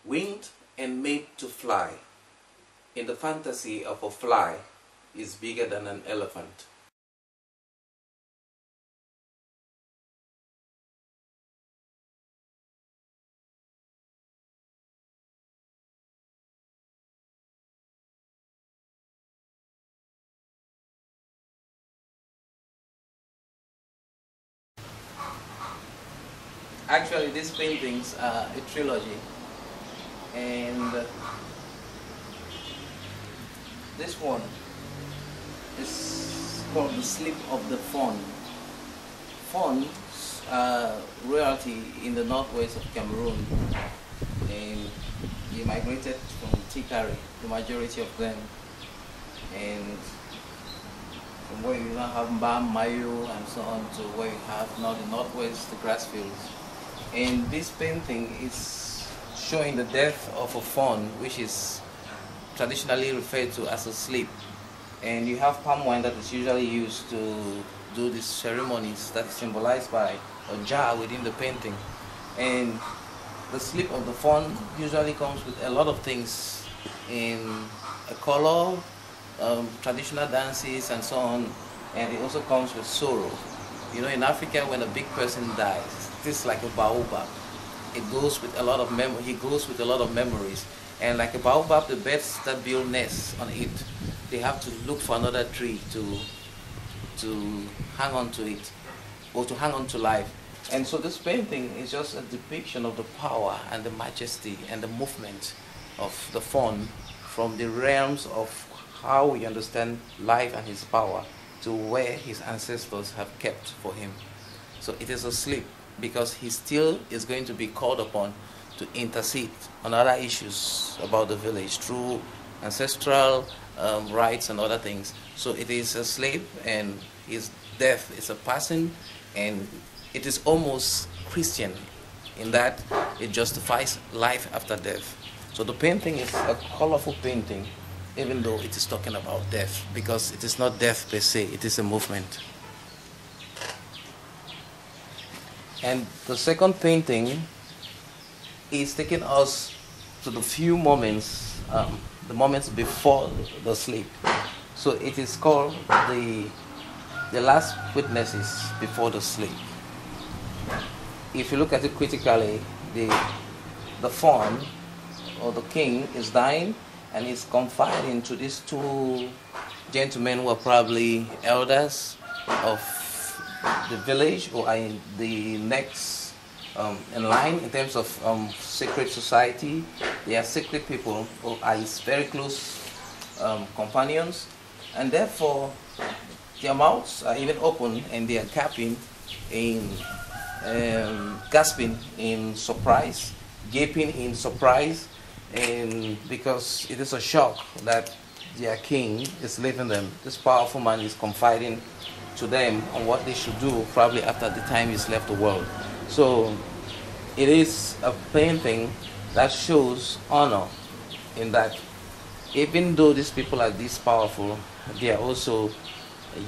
Winged and made to fly, in the fantasy of a fly, is bigger than an elephant. Actually, these paintings are a trilogy, and this one is called The Sleep of the Fawn. Fawns are royalty in the northwest of Cameroon, and they migrated from Tikari, the majority of them, and from where you now have Mbam, Mayo, and so on, to where you have now the northwest, the grass fields. And this painting is showing the death of a fawn, which is traditionally referred to as a sleep. And you have palm wine that is usually used to do these ceremonies that is symbolized by a jar within the painting. And the sleep of the fawn usually comes with a lot of things in a color, traditional dances and so on, and it also comes with sorrow. You know, in Africa, when a big person dies, it's like a baobab. It goes with a lot of he goes with a lot of memories. And like a baobab, the birds that build nests on it, they have to look for another tree to hang on to it, or to hang on to life. And so this painting is just a depiction of the power and the majesty and the movement of the fawn from the realms of how we understand life and his power to where his ancestors have kept for him. So it is a sleep because he still is going to be called upon to intercede on other issues about the village through ancestral rites and other things. So it is a sleep, and his death is a passing, and it is almost Christian in that it justifies life after death. So the painting is a colorful painting, even though it is talking about death, because it is not death per se, it is a movement. And the second painting is taking us to the few moments, the moments before the sleep. So it is called the last witnesses before the sleep. If you look at it critically, the fawn or the king is dying, and is confiding to these two gentlemen who are probably elders of the village, or are in the next in line in terms of secret society. They are secret people who are his very close companions, and therefore their mouths are even open and they are gasping in surprise, gaping in surprise. And because it is a shock that their king is leaving them, this powerful man is confiding to them on what they should do probably after the time he's left the world. So it is a painting that shows honor in that even though these people are this powerful, they are also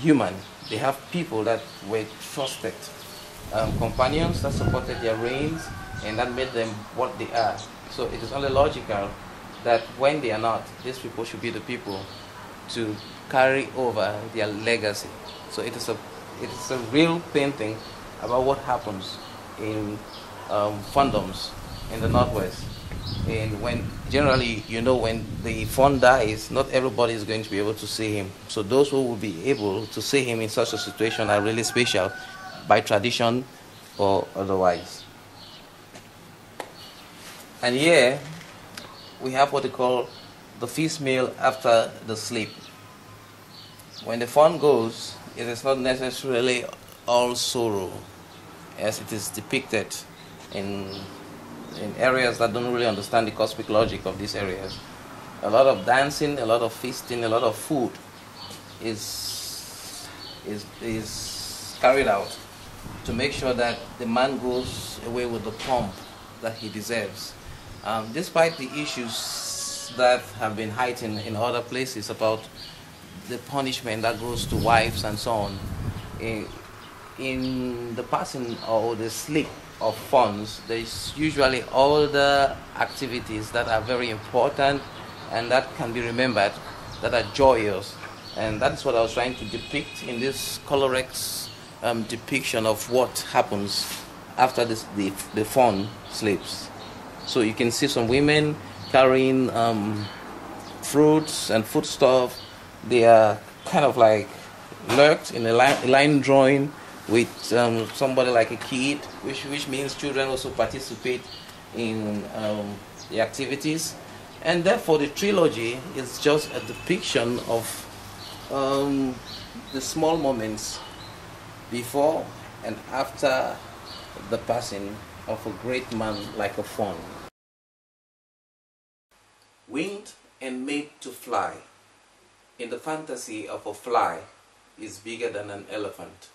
human. They have people that were trusted, companions that supported their reigns and that made them what they are. So it is only logical that when they are not, these people should be the people to carry over their legacy. So it is a real painting about what happens in fandoms in the Northwest. And when generally, you know, when the fawn dies, not everybody is going to be able to see him. So those who will be able to see him in such a situation are really special by tradition or otherwise. And here we have what they call the feast meal after the sleep. When the fawn goes, it is not necessarily all sorrow, as it is depicted in areas that don't really understand the cosmic logic of these areas. A lot of dancing, a lot of feasting, a lot of food is carried out to make sure that the man goes away with the pomp that he deserves. Despite the issues that have been heightened in other places about the punishment that goes to wives and so on, in the passing or the sleep of funds, there's usually all the activities that are very important and that can be remembered, that are joyous. And that's what I was trying to depict in this Colorex depiction of what happens after the fun sleeps. So you can see some women carrying fruits and foodstuff. They are kind of like lurked in a line drawing with somebody like a kid, which means children also participate in the activities. And therefore the trilogy is just a depiction of the small moments before and after the passing of a great man like a fawn. Winged and made to fly, in the fantasy of a fly is bigger than an elephant.